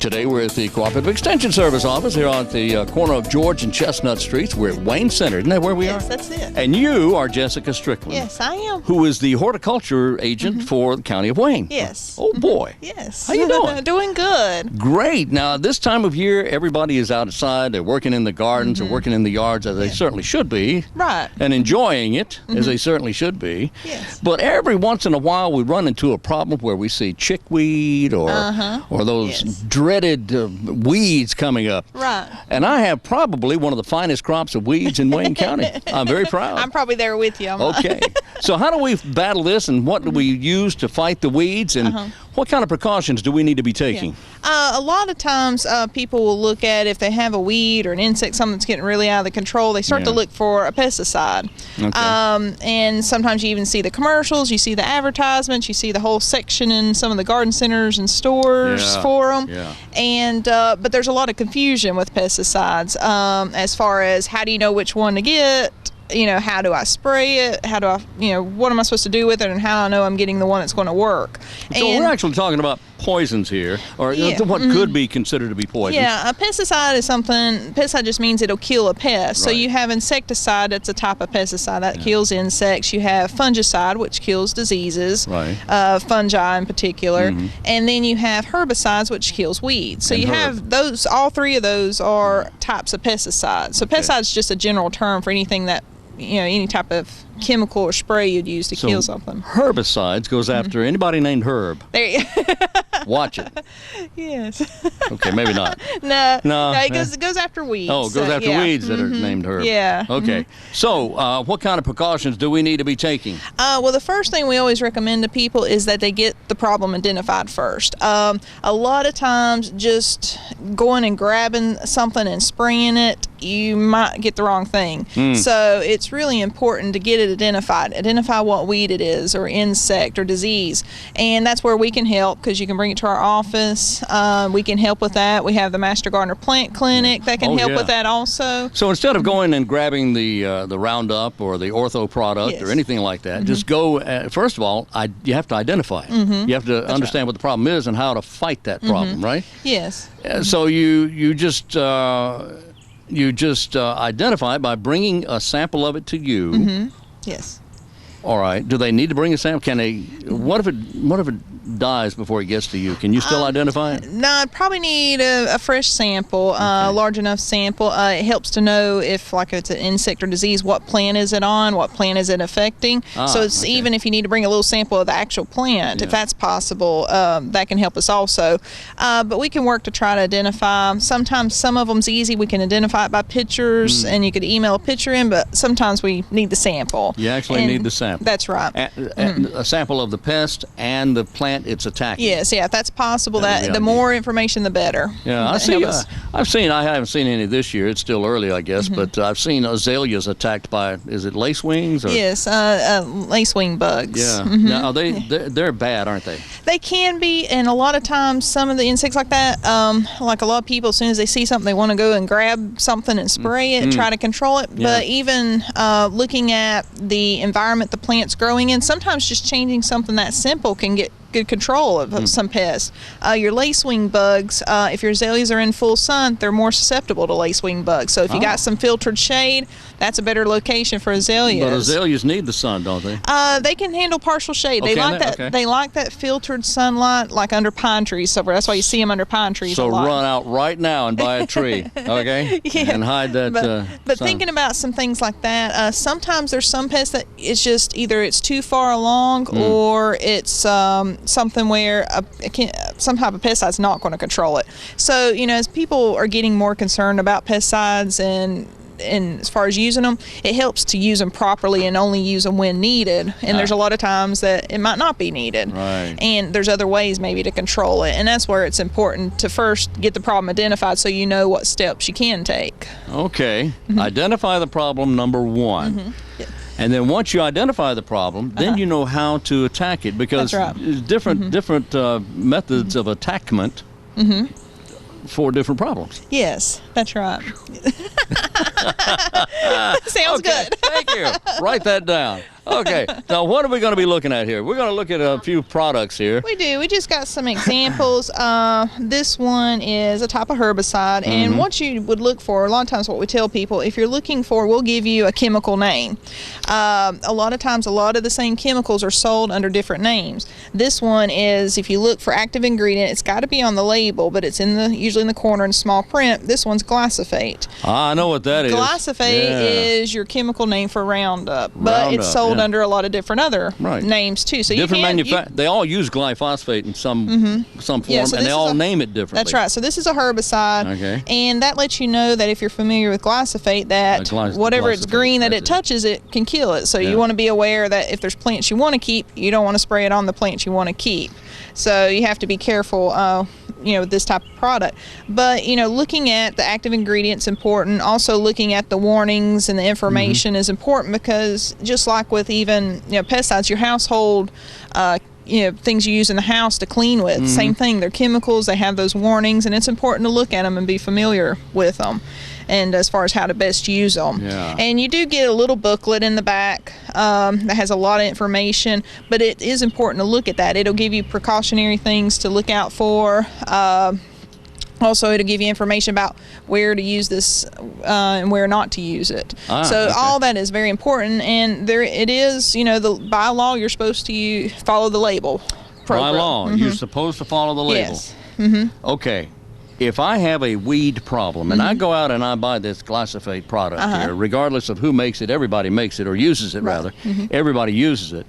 Today we're at the Cooperative Extension Service office here on the corner of George and Chestnut Streets. We're at Wayne Center. Isn't that where we are? Yes, that's it. And you are Jessica Strickland. Yes, I am. Who is the horticulture agent for the County of Wayne. Yes. Oh, boy. Yes. How you doing? Doing good. Great. Now, this time of year, everybody is outside. They're working in the gardens or working in the yards, as they certainly should be. Right. And enjoying it, as they certainly should be. Yes. But every once in a while, we run into a problem where we see chickweed or those dreaded weeds coming up. Right. And I have probably one of the finest crops of weeds in Wayne County. I'm very proud. I'm probably there with you. Okay. So how do we battle this, and what do we use to fight the weeds, and what kind of precautions do we need to be taking? A lot of times people will look at if they have a weed or an insect, something that's getting really out of control, they start to look for a pesticide. Okay. And sometimes you even see the commercials, you see the advertisements, you see the whole section in some of the garden centers and stores for them. Yeah. And but there's a lot of confusion with pesticides as far as how do you know which one to get? You know, how do I spray it? How do I, what am I supposed to do with it, and how I know I'm getting the one that's going to work? So we're actually talking about poisons here, or what could be considered to be poisons. Yeah, a pesticide is something, pesticide just means it'll kill a pest. So you have insecticide, that's a type of pesticide that kills insects. You have fungicide, which kills diseases, fungi in particular. And then you have herbicides, which kills weeds. So you have those, all three of those are types of pesticides. So pesticide is just a general term for anything that, any type of chemical or spray you'd use to kill something. Herbicides goes after anybody named Herb. There you Watch it. Yes. Okay, maybe not. No, it goes after weeds. Oh, it goes after weeds that are named Herb. Yeah. Okay. So what kind of precautions do we need to be taking? Well, the first thing we always recommend to people is that they get the problem identified first. A lot of times just going and grabbing something and spraying it, you might get the wrong thing. So it's really important to get it identified. Identify what weed it is, or insect, or disease. And that's where we can help, because you can bring it to our office. We can help with that. We have the Master Gardener Plant Clinic that can help with that also. So instead of going and grabbing the Roundup or the Ortho product or anything like that, just go, first of all, you have to identify it. You have to understand what the problem is and how to fight that problem, right? Yes. So you just identify it by bringing a sample of it to you. Yes. All right. Do they need to bring a sample? Can they? What if it dies before it gets to you? Can you still identify it? No, I'd probably need a fresh sample, a large enough sample. It helps to know if, like, it's an insect or disease, what plant is it on, what plant is it affecting. So it's even if you need to bring a little sample of the actual plant, if that's possible, that can help us also. But we can work to try to identify. Sometimes some of them's easy. We can identify it by pictures, and you could email a picture in, but sometimes we need the sample. You actually need the sample. That's right. A sample of the pest and the plant it's attacking. Yes, if that's possible, the more information, the better. Yeah, I haven't seen any this year. It's still early, I guess, but I've seen azaleas attacked by, is it lacewings? Or? Yes, lacewing bugs. Yeah. Now, they're bad, aren't they? They can be, and a lot of times some of the insects like that, like a lot of people, as soon as they see something, they want to go and grab something and spray it, try to control it. But even looking at the environment the plant's growing in, sometimes just changing something that simple can get good control of some pests. Your lacewing bugs, if your azaleas are in full sun, they're more susceptible to lacewing bugs. So if you got some filtered shade, that's a better location for azaleas. But azaleas need the sun, don't they? They can handle partial shade. They like that. Okay. They like that filtered sunlight, like under pine trees. So that's why you see them under pine trees a lot. So run out right now and buy a tree, okay? And hide that. But thinking about some things like that, sometimes there's some pests that it's just either it's too far along or it's something where some type of pesticide is not going to control it. So as people are getting more concerned about pesticides and as far as using them, it helps to use them properly and only use them when needed. And there's a lot of times that it might not be needed. Right. And there's other ways maybe to control it. And that's where it's important to first get the problem identified so you know what steps you can take. Okay. Identify the problem, number one. Yes. And then once you identify the problem, then you know how to attack it, because different methods of attackment for different problems. Yes, that's right. Sounds good. Thank you. Write that down. Okay, now what are we going to be looking at here? We're going to look at a few products here. We do. We just got some examples. This one is a type of herbicide, and what you would look for, a lot of times what we tell people, if you're looking for, we'll give you a chemical name. A lot of times, a lot of the same chemicals are sold under different names. This one is, if you look for active ingredient, it's got to be on the label, but it's usually in the corner in small print. This one's glyphosate. I know what that is. Glyphosate is your chemical name for Roundup, but it's sold under a lot of different other names too. So they all use glyphosate in some form, and they all name it differently. That's right. So this is a herbicide, and that lets you know that if you're familiar with glyphosate, that whatever it's green that it touches, it can kill it. So you want to be aware that if there's plants you want to keep, you don't want to spray it on the plants you want to keep. So you have to be careful, with this type of product. But looking at the active ingredients important. Also looking at the warnings and the information is important, because just like with even pesticides, your household things you use in the house to clean with, same thing. They're chemicals. They have those warnings, and it's important to look at them and be familiar with them, and as far as how to best use them. And you do get a little booklet in the back that has a lot of information, but it is important to look at that. It'll give you precautionary things to look out for. Also, it'll give you information about where to use this and where not to use it. All that is very important, and it is, by law, you're supposed to follow the label program. By law, you're supposed to follow the label. Yes. Okay. If I have a weed problem and I go out and I buy this glyphosate product here, regardless of who makes it, everybody makes it, or uses it rather, everybody uses it.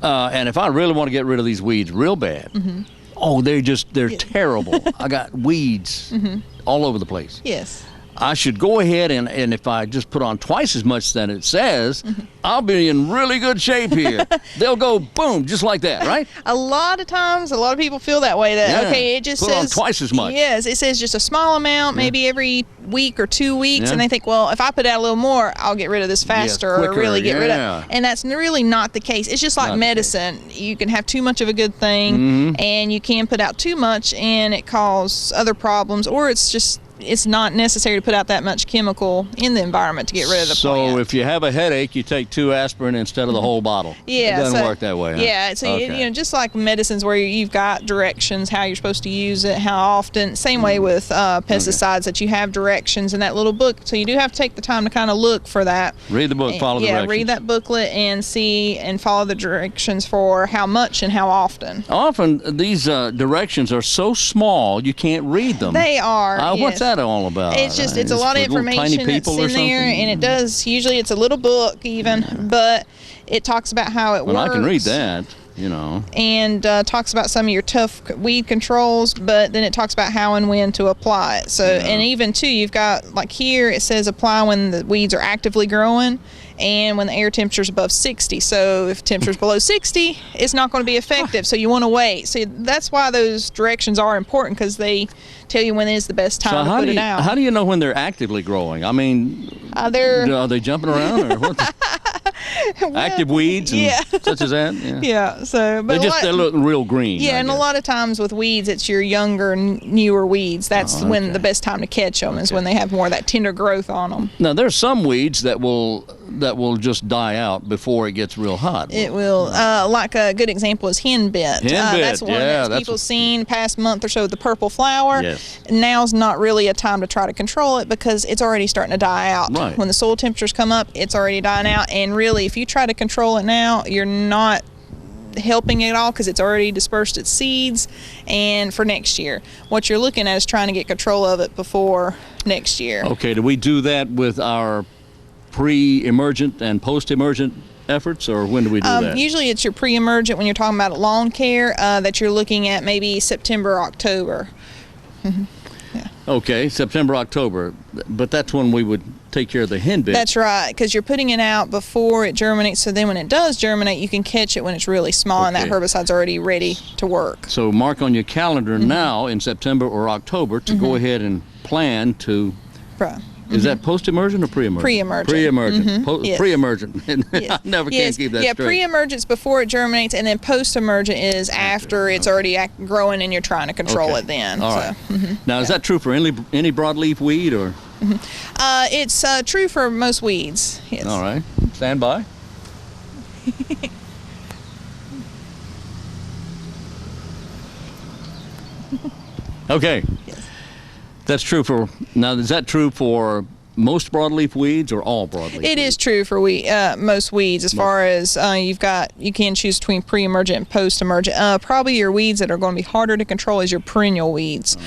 And if I really want to get rid of these weeds real bad, they're terrible. I got weeds all over the place. Yes. I should go ahead and if I just put on twice as much than it says, I'll be in really good shape here. They'll go boom, just like that, right? A lot of times, a lot of people feel that way. That it just put says on twice as much. Yes, it says just a small amount, maybe every week or 2 weeks, and they think, well, if I put out a little more, I'll get rid of this faster, quicker, or really get rid of it. And that's really not the case. It's just like medicine. You can have too much of a good thing, and you can put out too much, and it causes other problems, or it's not necessary to put out that much chemical in the environment to get rid of the plant. So if you have a headache, you take 2 aspirin instead of the whole bottle. It doesn't work that way, huh? Yeah, so just like medicines where you've got directions, how you're supposed to use it, how often. Same way with pesticides, that you have directions in that little book. So you do have to take the time to kind of look for that. Read the book, follow the directions. Yeah, read that booklet and see and follow the directions for how much and how often. Often these directions are so small you can't read them. They are. What's that all about? It's a lot of information that's in there, and it does. Usually it's a little book even, but it talks about how it works. I can read that, and talks about some of your tough weed controls, but then it talks about how and when to apply it. So, and even too, you've got, like here, it says apply when the weeds are actively growing and when the air temperature is above 60. So if temperature's below 60, it's not going to be effective. So you want to wait. So that's why those directions are important, because they tell you when is the best time to put it out. How do you know when they're actively growing? I mean, are they jumping around, or what? Active weeds and such as that? But they look real green. And a lot of times with weeds, it's your younger, newer weeds. That's when the best time to catch them is when they have more of that tender growth on them. Now, there's some weeds that will just die out before it gets real hot. It will. Like a good example is henbit. That's one that people seen past month or so, the purple flower. Now's not really a time to try to control it, because it's already starting to die out. When the soil temperatures come up, it's already dying out, and really if you try to control it now, you're not helping it all, because it's already dispersed its seeds. And for next year, what you're looking at is trying to get control of it before next year. Okay, do we do that with our pre-emergent and post-emergent efforts, or when do we do that? Usually it's your pre-emergent when you're talking about lawn care, that you're looking at maybe September, October. Okay, September, October, but that's when we would take care of the henbit. That's right, because you're putting it out before it germinates, so then when it does germinate, you can catch it when it's really small, and that herbicide's already ready to work. So mark on your calendar now in September or October to go ahead and plan to... Is that post-emergent or pre-emergent? Pre-emergent. Pre-emergent. Pre-emergent. I never can keep that straight. Pre-emergent's before it germinates, and then post-emergent is after it's already growing and you're trying to control it then. All right. Now, is that true for any broadleaf weed, or? It's true for most weeds, yes. All right. Stand by. Okay. Yes. That's true for, now is that true for most broadleaf weeds or all broadleaf weeds? It is true for most weeds as far as you can choose between pre-emergent and post-emergent. Probably your weeds that are going to be harder to control is your perennial weeds.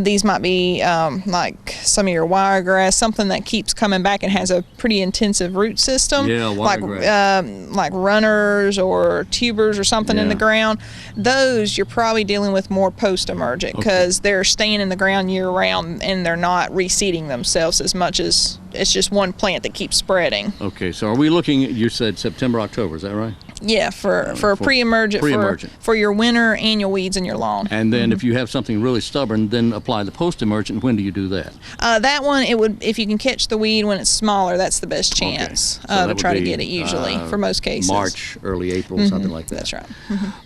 These might be like some of your wiregrass, something that keeps coming back and has a pretty intensive root system. Yeah, wiregrass. Like runners or tubers or something in the ground. Those you're probably dealing with more post-emergent because they're staying in the ground year-round and they're not reseeding themselves as much as it's just one plant that keeps spreading. Okay, so are we looking, you said September, October, is that right? Yeah, for pre-emergent, for your winter annual weeds in your lawn. And then if you have something really stubborn, then apply the post-emergent. When do you do that? That one, if you can catch the weed when it's smaller, that's the best chance to try to get it usually, for most cases. March, early April, something like that. That's right.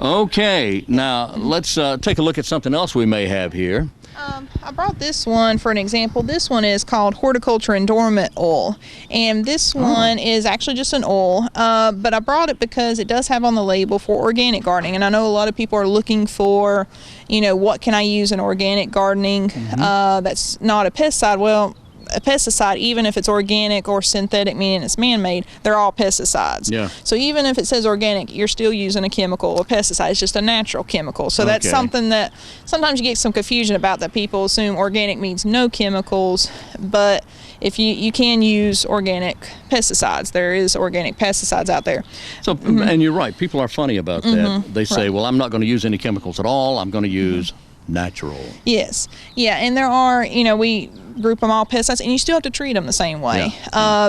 Okay, now let's take a look at something else we may have here. I brought this one for an example. This one is called Horticulture Endorment Oil, and this one is actually just an oil, but I brought it because it does have on the label for organic gardening, and I know a lot of people are looking for, what can I use in organic gardening that's not a pesticide. Well, a pesticide, even if it's organic or synthetic, meaning it's man-made, they're all pesticides. Yeah. So even if it says organic, you're still using a chemical. A pesticide is just a natural chemical. So that's something that sometimes you get some confusion about, that people assume organic means no chemicals, but if you can use organic pesticides. There is organic pesticides out there. So, and you're right, people are funny about that. They say, well, I'm not going to use any chemicals at all. I'm going to use natural. Yes. Yeah, and there are, we group them all pesticides, and you still have to treat them the same way.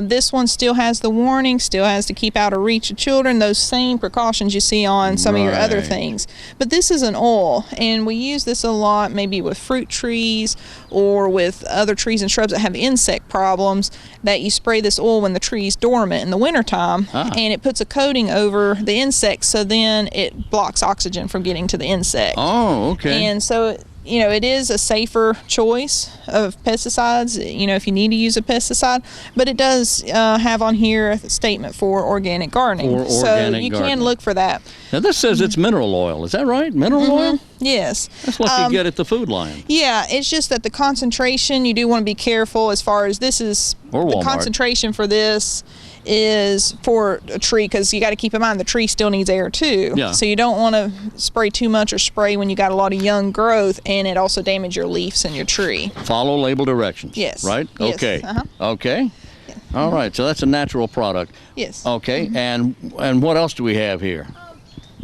This one still has the warning, still has to keep out of reach of children, those same precautions you see on some of your other things. But this is an oil, and we use this a lot maybe with fruit trees or with other trees and shrubs that have insect problems, that you spray this oil when the tree's dormant in the wintertime, and it puts a coating over the insects, so then it blocks oxygen from getting to the insect. Oh, okay. And so it is a safer choice of pesticides, if you need to use a pesticide, but it does have on here a statement for organic gardening. So you can look for that. Now this says it's mineral oil. Is that right? Mineral oil? Yes. That's what you get at the Food Lion. Yeah, it's just that the concentration, you do want to be careful as far as this is, or Walmart. The concentration for this is for a tree, because you got to keep in mind the tree still needs air too. Yeah. So you don't want to spray too much or spray when you got a lot of young growth, and it also damage your leaves in your tree. Follow label directions. Yes. Right? Yes. Okay. Okay. Yeah. All right. So that's a natural product. Yes. Okay. And what else do we have here?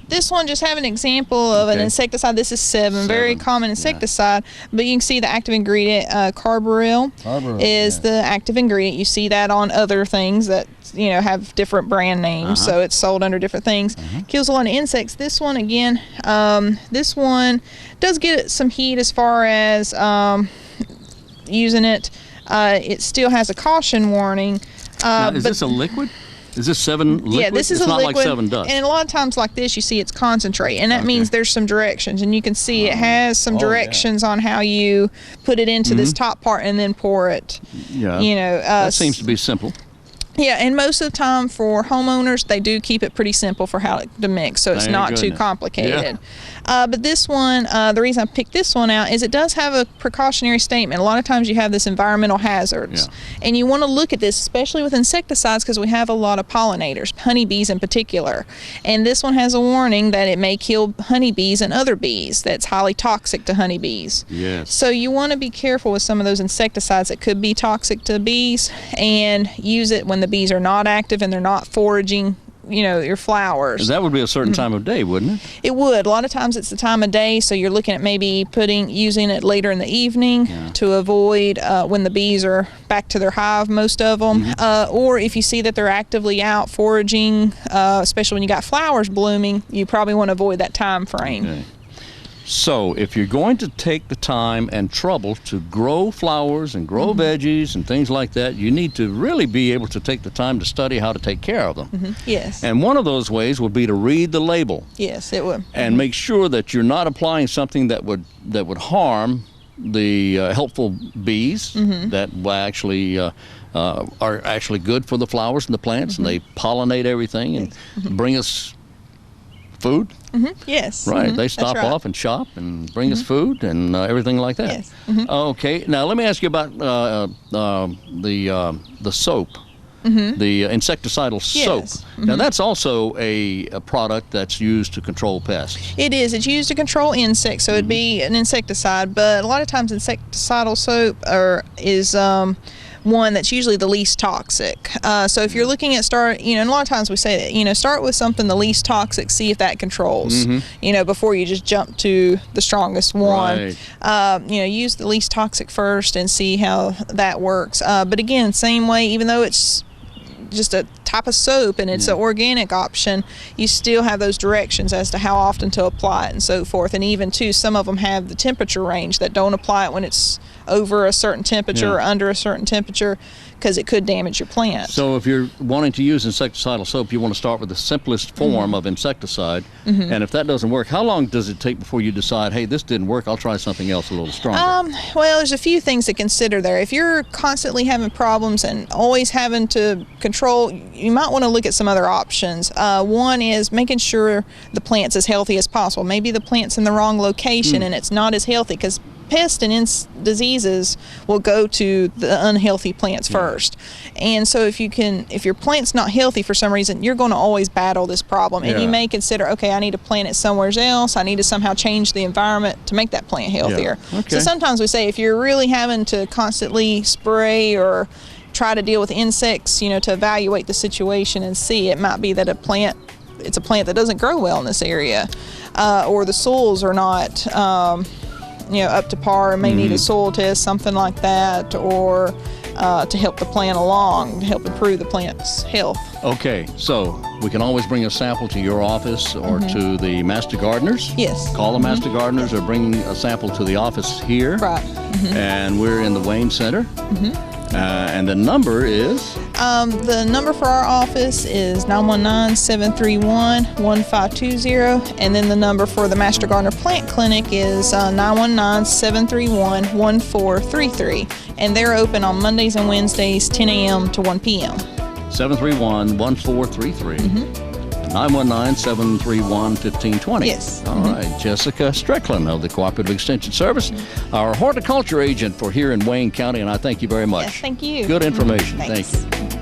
This one just have an example of an insecticide. This is 7, very common insecticide, but you can see the active ingredient, carbaryl is the active ingredient. You see that on other things that have different brand names, so it's sold under different things. Kills a lot of insects. This one again, this one does get some heat as far as using it. It still has a caution warning. Now, is this a liquid? Is this 7 liquid? Yeah, this is it's a not liquid, like 7 dust. and a lot of times like this, you see it's concentrate, and that means there's some directions, and you can see it has some directions on how you put it into this top part and then pour it. Yeah, that seems to be simple. Yeah, and most of the time for homeowners, they do keep it pretty simple for how to mix, so it's not too complicated. But this one, the reason I picked this one out is it does have a precautionary statement. A lot of times you have this environmental hazards, and you want to look at this, especially with insecticides, because we have a lot of pollinators, honeybees in particular. And this one has a warning that it may kill honeybees and other bees. That's highly toxic to honeybees. Yes. So you want to be careful with some of those insecticides that could be toxic to bees, and use it when the bees are not active and they're not foraging your flowers. That would be a certain time of day, wouldn't it? It would. A lot of times it's the time of day, so you're looking at maybe using it later in the evening to avoid when the bees are back to their hive, most of them, or if you see that they're actively out foraging, especially when you got flowers blooming, you probably want to avoid that time frame. Okay. So if you're going to take the time and trouble to grow flowers and grow veggies and things like that, you need to really be able to take the time to study how to take care of them. Yes. And one of those ways would be to read the label. Yes, it would. And make sure that you're not applying something that would harm the helpful bees that will actually are actually good for the flowers and the plants, and they pollinate everything and bring us food. Yes. Right. They stop off and shop and bring us food and everything like that. Yes. Okay. Now let me ask you about the soap. The insecticidal soap. Now that's also a product that's used to control pests. It is. It's used to control insects, so it'd be an insecticide. But a lot of times, insecticidal soap is one that's usually the least toxic. So if you're looking at and a lot of times we say that, start with something the least toxic, see if that controls, before you just jump to the strongest one. Right. Use the least toxic first and see how that works. But again, same way, even though it's just a type of soap and it's an organic option, you still have those directions as to how often to apply it and so forth. And even too, some of them have the temperature range that don't apply it when it's over a certain temperature or under a certain temperature, because it could damage your plant. So if you're wanting to use insecticidal soap, you want to start with the simplest form of insecticide. And if that doesn't work, how long does it take before you decide, hey, this didn't work, I'll try something else a little stronger? Well, there's a few things to consider there. If you're constantly having problems and always having to control, you might want to look at some other options. One is making sure the plant's as healthy as possible. Maybe the plant's in the wrong location and it's not as healthy, because pests and diseases will go to the unhealthy plants first. And so if your plant's not healthy for some reason, you're going to always battle this problem. And you may consider, okay, I need to plant it somewhere else. I need to somehow change the environment to make that plant healthier. So sometimes we say, if you're really having to constantly spray or try to deal with insects, to evaluate the situation and see, it might be that it's a plant that doesn't grow well in this area, or the soils are not up to par, may need a soil test, something like that, or to help the plant along, to help improve the plant's health. Okay, so we can always bring a sample to your office or to the Master Gardeners. Yes. Call the Master Gardeners or bring a sample to the office here. Right. And we're in the Wayne Center. And the number is? The number for our office is 919-731-1520, and then the number for the Master Gardener Plant Clinic is 919-731-1433, and they're open on Mondays and Wednesdays, 10 a.m. to 1 p.m. 731-1433. 919-731-1520. Yes. All right. Jessica Strickland of the Cooperative Extension Service, our horticulture agent for here in Wayne County, and I thank you very much. Yes, thank you. Good information. Thanks. Thank you.